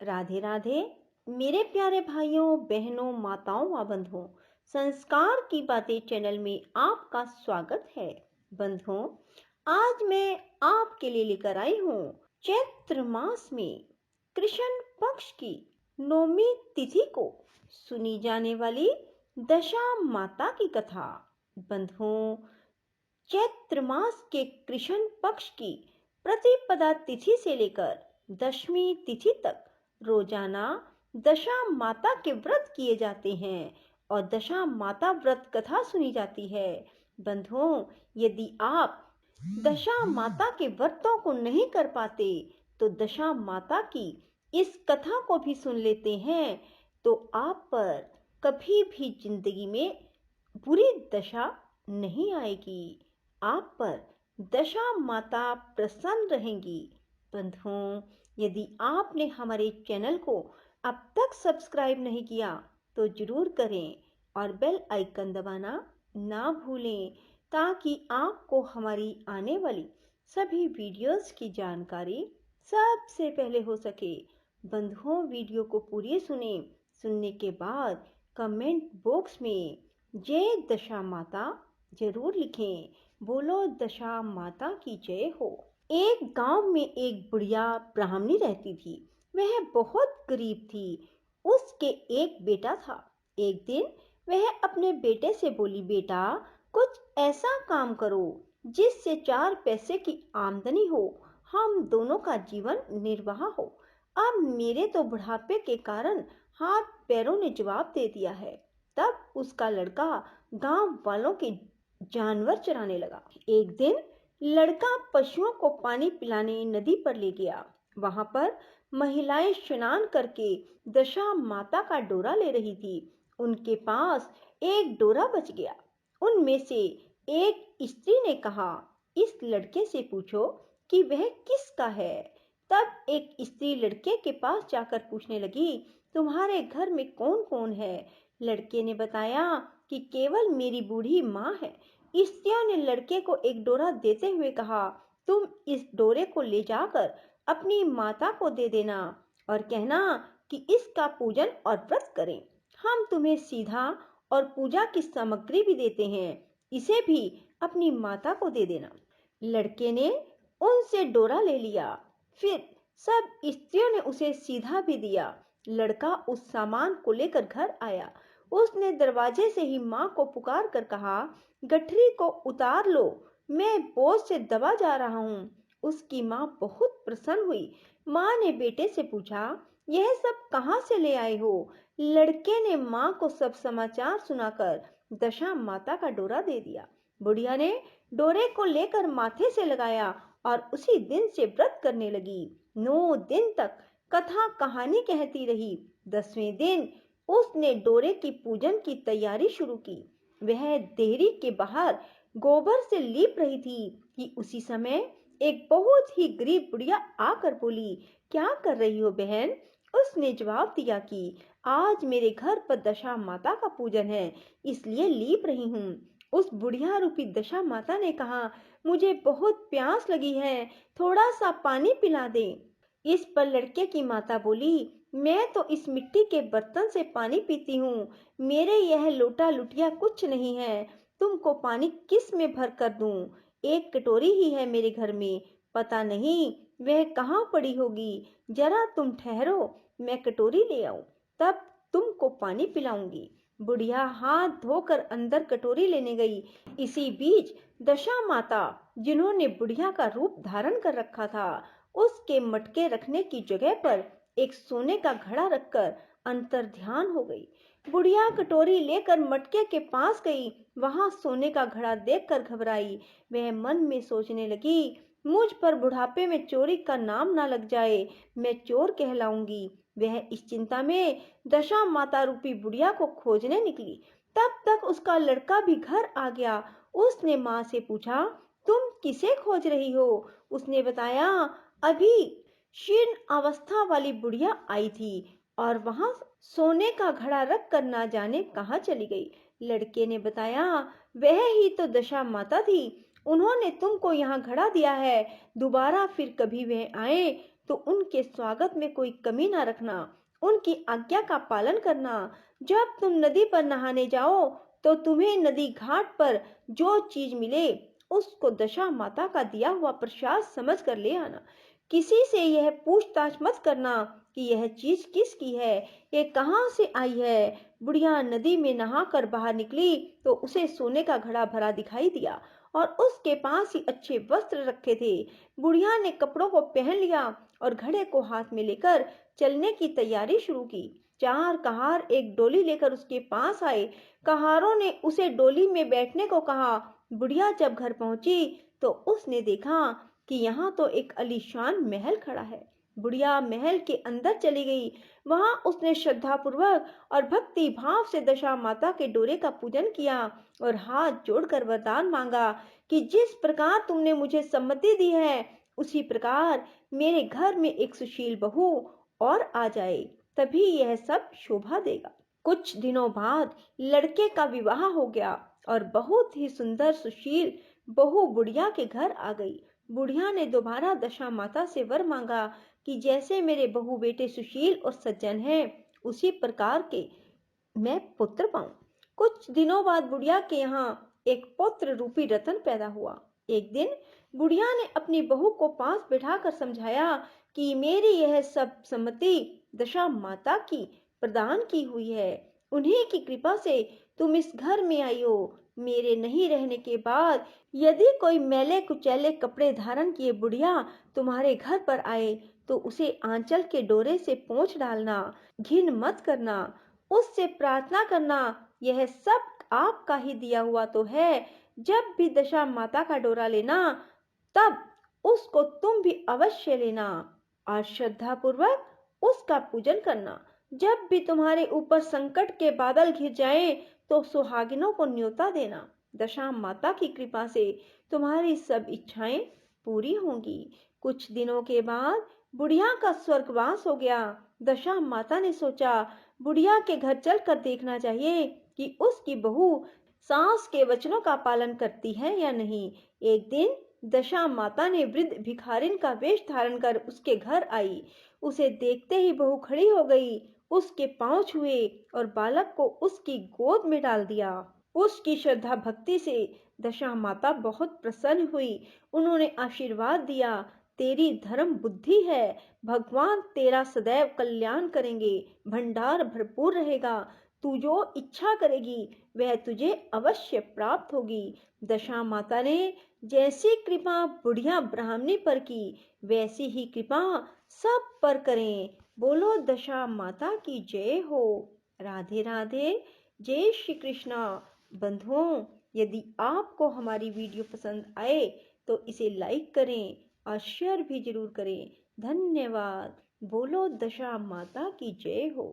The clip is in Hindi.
राधे राधे। मेरे प्यारे भाइयों बहनों माताओं व बंधुओं, संस्कार की बातें चैनल में आपका स्वागत है। बंधुओं, आज मैं आपके लिए लेकर आई हूँ चैत्र मास में कृष्ण पक्ष की नौमी तिथि को सुनी जाने वाली दशा माता की कथा। बंधुओं, चैत्र मास के कृष्ण पक्ष की प्रतिपदा तिथि से लेकर दशमी तिथि तक रोजाना दशा माता के व्रत किए जाते हैं और दशा माता व्रत कथा सुनी जाती है। बंधुओं, यदि आप दशा माता के व्रतों को नहीं कर पाते तो दशा माता की इस कथा को भी सुन लेते हैं तो आप पर कभी भी जिंदगी में बुरी दशा नहीं आएगी, आप पर दशा माता प्रसन्न रहेंगी। बंधुओं, यदि आपने हमारे चैनल को अब तक सब्सक्राइब नहीं किया तो जरूर करें और बेल आइकन दबाना ना भूलें ताकि आपको हमारी आने वाली सभी वीडियोस की जानकारी सबसे पहले हो सके। बंधुओं, वीडियो को पूरी सुनने के बाद कमेंट बॉक्स में जय दशा माता जरूर लिखें। बोलो दशा माता की जय हो। एक गांव में एक बुढ़िया ब्राह्मणी रहती थी। वह बहुत गरीब थी। उसके एक बेटा था। एक दिन वह अपने बेटे से बोली, बेटा कुछ ऐसा काम करो जिससे 4 पैसे की आमदनी हो, हम दोनों का जीवन निर्वाह हो। अब मेरे तो बुढ़ापे के कारण हाथ पैरों ने जवाब दे दिया है। तब उसका लड़का गांव वालों के जानवर चराने लगा। एक दिन लड़का पशुओं को पानी पिलाने नदी पर ले गया। वहां पर महिलाएं स्नान करके दशा माता का डोरा ले रही थी। उनके पास एक डोरा बच गया। उनमें से एक स्त्री ने कहा, इस लड़के से पूछो कि वह किसका है। तब एक स्त्री लड़के के पास जाकर पूछने लगी, तुम्हारे घर में कौन कौन है। लड़के ने बताया कि केवल मेरी बूढ़ी माँ है। स्त्रियों ने लड़के को एक डोरा देते हुए कहा, तुम इस डोरे को ले जाकर अपनी माता को दे देना और कहना कि इसका पूजन और व्रत करें। हम तुम्हें सीधा और पूजा की सामग्री भी देते हैं, इसे भी अपनी माता को दे देना। लड़के ने उनसे डोरा ले लिया। फिर सब स्त्रियों ने उसे सीधा भी दिया। लड़का उस सामान को लेकर घर आया। उसने दरवाजे से ही माँ को पुकार कर कहा, गठरी को उतार लो, मैं बोझ से दबा जा रहा हूँ। उसकी माँ बहुत प्रसन्न हुई। माँ ने बेटे से पूछा, यह सब कहाँ से ले आए हो। लड़के ने माँ को सब समाचार सुनाकर दशा माता का डोरा दे दिया। बुढ़िया ने डोरे को लेकर माथे से लगाया और उसी दिन से व्रत करने लगी। 9 दिन तक कथा कहानी कहती रही। 10वें दिन उसने डोरे की पूजन की तैयारी शुरू की। वह देहरी के बाहर गोबर से लीप रही थी कि उसी समय एक बहुत ही गरीब बुढ़िया आकर बोली, क्या कर रही हो बहन। उसने जवाब दिया कि आज मेरे घर पर दशा माता का पूजन है, इसलिए लीप रही हूँ। उस बुढ़िया रूपी दशा माता ने कहा, मुझे बहुत प्यास लगी है, थोड़ा सा पानी पिला दे। इस पर लड़के की माता बोली, मैं तो इस मिट्टी के बर्तन से पानी पीती हूँ, मेरे यह लोटा लुटिया कुछ नहीं है, तुमको पानी किस में भर कर दूं। एक कटोरी ही है मेरे घर में, पता नहीं वह कहाँ पड़ी होगी। जरा तुम ठहरो, मैं कटोरी ले आऊं, तब तुमको पानी पिलाऊंगी। बुढ़िया हाथ धोकर अंदर कटोरी लेने गई। इसी बीच दशा माता, जिन्होंने बुढ़िया का रूप धारण कर रखा था, उसके मटके रखने की जगह पर एक सोने का घड़ा रखकर अंतर ध्यान हो गई। बुढ़िया कटोरी लेकर मटके के पास गई। वहां सोने का घड़ा देखकर घबराई। वह मन में सोचने लगी, मुझ पर बुढ़ापे में चोरी का नाम ना लग जाए, मैं चोर कहलाऊंगी। वह इस चिंता में दशा माता रूपी बुढ़िया को खोजने निकली। तब तक उसका लड़का भी घर आ गया। उसने माँ से पूछा, तुम किसे खोज रही हो। उसने बताया, अभी शीर्ण अवस्था वाली बुढ़िया आई थी और वहां सोने का घड़ा रख कर ना जाने कहाँ चली गई। लड़के ने बताया, वह ही तो दशा माता थी, उन्होंने तुमको यहाँ घड़ा दिया है, दोबारा फिर कभी वह आए तो उनके स्वागत में कोई कमी ना रखना, उनकी आज्ञा का पालन करना। जब तुम नदी पर नहाने जाओ तो तुम्हें नदी घाट पर जो चीज मिले उसको दशा माता का दिया हुआ प्रसाद समझ कर ले आना। किसी से यह पूछताछ मत करना कि यह चीज किसकी है, ये कहाँ से आई है। बुढ़िया नदी में नहाकर बाहर निकली तो उसे सोने का घड़ा भरा दिखाई दिया और उसके पास ही अच्छे वस्त्र रखे थे। बुढ़िया ने कपड़ों को पहन लिया और घड़े को हाथ में लेकर चलने की तैयारी शुरू की। चार कहार एक डोली लेकर उसके पास आए। कहारों ने उसे डोली में बैठने को कहा। बुढ़िया जब घर पहुंची तो उसने देखा कि यहाँ तो एक आलीशान महल खड़ा है। बुढ़िया महल के अंदर चली गई। वहां उसने श्रद्धापूर्वक और भक्ति भाव से दशा माता के डोरे का पूजन किया और हाथ जोड़कर वरदान मांगा कि जिस प्रकार तुमने मुझे सम्मति दी है उसी प्रकार मेरे घर में एक सुशील बहू और आ जाए, तभी यह सब शोभा देगा। कुछ दिनों बाद लड़के का विवाह हो गया और बहुत ही सुंदर सुशील बहू बुढ़िया के घर आ गई। बुढ़िया ने दोबारा दशा माता से वर मांगा कि जैसे मेरे बहू बेटे सुशील और सज्जन हैं उसी प्रकार के मैं पुत्र पाऊं। कुछ दिनों बाद बुढ़िया के यहाँ एक पुत्र रूपी रतन पैदा हुआ। एक दिन बुढ़िया ने अपनी बहू को पास बिठाकर समझाया कि मेरी यह सब सम्मति दशा माता की प्रदान की हुई है। उन्हीं की कृपा से तुम इस घर में आई हो। मेरे नहीं रहने के बाद यदि कोई मैले कुचैले कपड़े धारण किए बुढ़िया तुम्हारे घर पर आए तो उसे आंचल के डोरे से पोंछ डालना, घिन मत करना, उससे प्रार्थना करना, यह सब आपका ही दिया हुआ तो है। जब भी दशा माता का डोरा लेना तब उसको तुम भी अवश्य लेना और श्रद्धा पूर्वक उसका पूजन करना। जब भी तुम्हारे ऊपर संकट के बादल घिर जाएं तो सुहागिनों को न्योता देना। दशा माता की कृपा से तुम्हारी सब इच्छाएं पूरी होंगी। कुछ दिनों के बाद बुढ़िया का स्वर्गवास हो गया। दशा माता ने सोचा बुढ़िया के घर चलकर देखना चाहिए कि उसकी बहू सास के वचनों का पालन करती है या नहीं। एक दिन दशा माता ने वृद्ध भिखारिन का वेश धारण कर उसके घर आई। उसे देखते ही बहू खड़ी हो गई, उसके पांव छुए और बालक को उसकी गोद में डाल दिया। उसकी श्रद्धा भक्ति से दशा माता बहुत प्रसन्न हुई। उन्होंने आशीर्वाद दिया, तेरी धर्म बुद्धि है, भगवान तेरा सदैव कल्याण करेंगे, भंडार भरपूर रहेगा, तू जो इच्छा करेगी वह तुझे अवश्य प्राप्त होगी। दशा माता ने जैसी कृपा बुढ़िया ब्राह्मणी पर की वैसी ही कृपा सब पर करें। बोलो दशा माता की जय हो। राधे राधे। जय श्री कृष्णा। बंधुओं, यदि आपको हमारी वीडियो पसंद आए तो इसे लाइक करें और शेयर भी जरूर करें। धन्यवाद। बोलो दशा माता की जय हो।